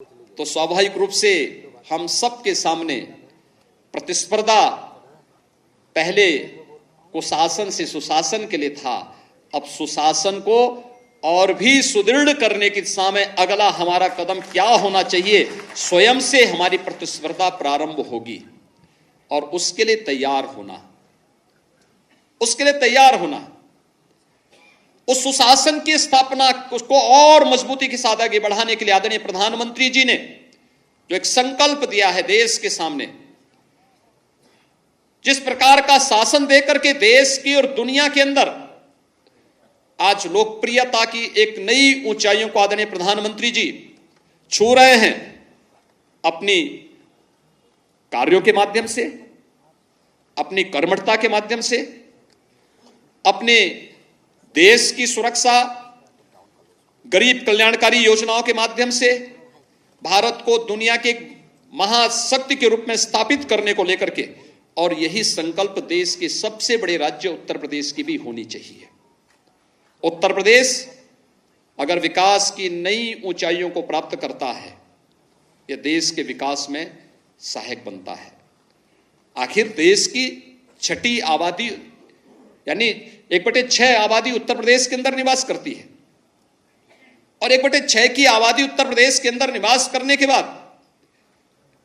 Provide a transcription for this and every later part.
तो स्वाभाविक रूप से हम सबके सामने प्रतिस्पर्धा पहले कुशासन से सुशासन के लिए था, अब सुशासन को और भी सुदृढ़ करने की दिशा में अगला हमारा कदम क्या होना चाहिए, स्वयं से हमारी प्रतिस्पर्धा प्रारंभ होगी और उसके लिए तैयार होना, उस सुशासन की स्थापना को और मजबूती के साथ आगे बढ़ाने के लिए आदरणीय प्रधानमंत्री जी ने जो एक संकल्प दिया है देश के सामने, जिस प्रकार का शासन देकर के देश की और दुनिया के अंदर आज लोकप्रियता की एक नई ऊंचाइयों को आदरणीय प्रधानमंत्री जी छू रहे हैं, अपनी कार्यों के माध्यम से, अपनी कर्मठता के माध्यम से, अपने देश की सुरक्षा, गरीब कल्याणकारी योजनाओं के माध्यम से भारत को दुनिया के महाशक्ति के रूप में स्थापित करने को लेकर के, और यही संकल्प देश के सबसे बड़े राज्य उत्तर प्रदेश की भी होनी चाहिए। उत्तर प्रदेश अगर विकास की नई ऊंचाइयों को प्राप्त करता है, यह देश के विकास में सहायक बनता है। आखिर देश की छठी आबादी यानी 1/6 आबादी उत्तर प्रदेश के अंदर निवास करती है, और 1/6 की आबादी उत्तर प्रदेश के अंदर निवास करने के बाद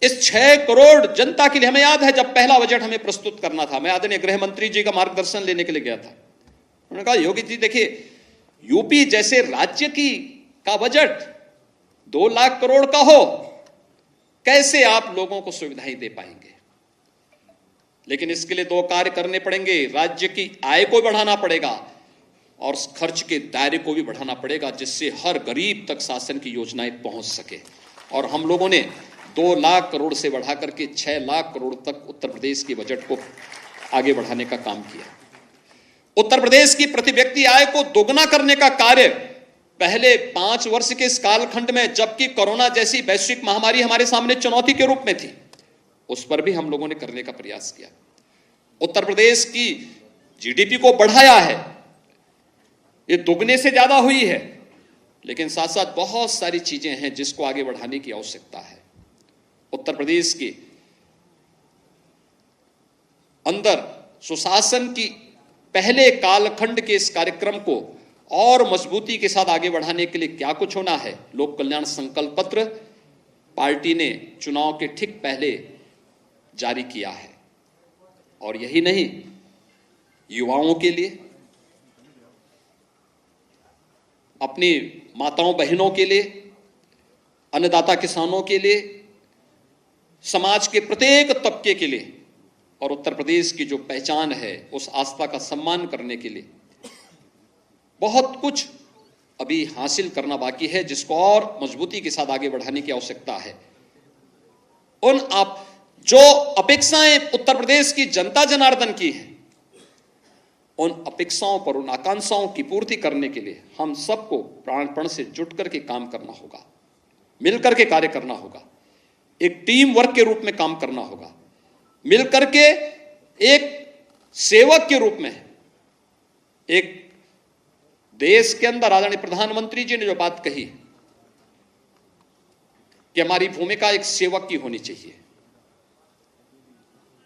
इस 6 करोड़ जनता के लिए, हमें याद है जब पहला बजट हमें प्रस्तुत करना था, मैं आदरणीय गृह मंत्री जी का मार्गदर्शन लेने के लिए गया था। उन्होंने कहा, योगी जी देखिए, यूपी जैसे राज्य का बजट 2 लाख करोड़ का हो, कैसे आप लोगों को सुविधाएं दे पाएंगे? लेकिन इसके लिए 2 कार्य करने पड़ेंगे, राज्य की आय को बढ़ाना पड़ेगा और खर्च के दायरे को भी बढ़ाना पड़ेगा, जिससे हर गरीब तक शासन की योजनाएं पहुंच सके। और हम लोगों ने 2 लाख करोड़ से बढ़ा करके 6 लाख करोड़ तक उत्तर प्रदेश के बजट को आगे बढ़ाने का काम किया। उत्तर प्रदेश की प्रति व्यक्ति आय को दोगुना करने का कार्य पहले 5 वर्ष के इस कालखंड में, जबकि कोरोना जैसी वैश्विक महामारी हमारे सामने चुनौती के रूप में थी, उस पर भी हम लोगों ने करने का प्रयास किया। उत्तर प्रदेश की जीडीपी को बढ़ाया है, ये दुगने से ज्यादा हुई है, लेकिन साथ साथ बहुत सारी चीजें हैं जिसको आगे बढ़ाने की आवश्यकता है। उत्तर प्रदेश के अंदर सुशासन की पहले कालखंड के इस कार्यक्रम को और मजबूती के साथ आगे बढ़ाने के लिए क्या कुछ होना है, लोक कल्याण संकल्प पत्र पार्टी ने चुनाव के ठीक पहले जारी किया है। और यही नहीं, युवाओं के लिए, अपनी माताओं बहनों के लिए, अन्नदाता किसानों के लिए, समाज के प्रत्येक तबके के लिए, और उत्तर प्रदेश की जो पहचान है उस आस्था का सम्मान करने के लिए बहुत कुछ अभी हासिल करना बाकी है, जिसको और मजबूती के साथ आगे बढ़ाने की आवश्यकता है। जो अपेक्षाएं उत्तर प्रदेश की जनता जनार्दन की है, उन अपेक्षाओं पर, उन आकांक्षाओं की पूर्ति करने के लिए हम सबको प्राणपण से जुट करके काम करना होगा, मिलकर के कार्य करना होगा, एक टीम वर्क के रूप में काम करना होगा, मिलकर के एक सेवक के रूप में। एक देश के अंदर आदरणीय प्रधानमंत्री जी ने जो बात कही कि हमारी भूमिका एक सेवक की होनी चाहिए।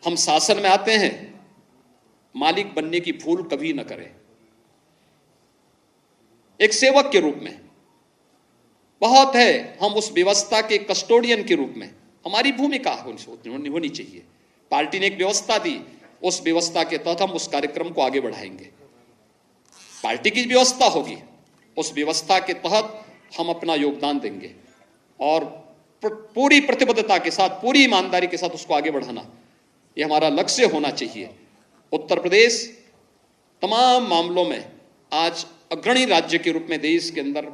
हम शासन में आते हैं, मालिक बनने की भूल कभी न करें, एक सेवक के रूप में। बहुत है, हम उस व्यवस्था के कस्टोडियन के रूप में हमारी भूमिका होनी चाहिए। पार्टी ने एक व्यवस्था दी, उस व्यवस्था के तहत हम उस कार्यक्रम को आगे बढ़ाएंगे। पार्टी की व्यवस्था होगी, उस व्यवस्था के तहत हम अपना योगदान देंगे और पूरी प्रतिबद्धता के साथ, पूरी ईमानदारी के साथ उसको आगे बढ़ाना, ये हमारा लक्ष्य होना चाहिए। उत्तर प्रदेश तमाम मामलों में आज अग्रणी राज्य के रूप में देश के अंदर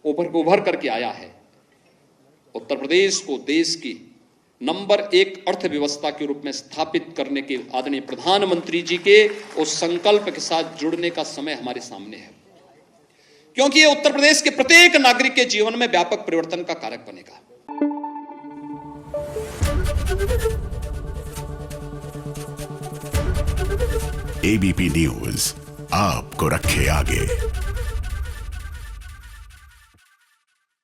उभर करके आया है। उत्तर प्रदेश को देश की नंबर 1 अर्थव्यवस्था के रूप में स्थापित करने के आदरणीय प्रधानमंत्री जी के उस संकल्प के साथ जुड़ने का समय हमारे सामने है, क्योंकि ये उत्तर प्रदेश के प्रत्येक नागरिक के जीवन में व्यापक परिवर्तन का कारक बनेगा। एबीपी न्यूज आपको रखे आगे।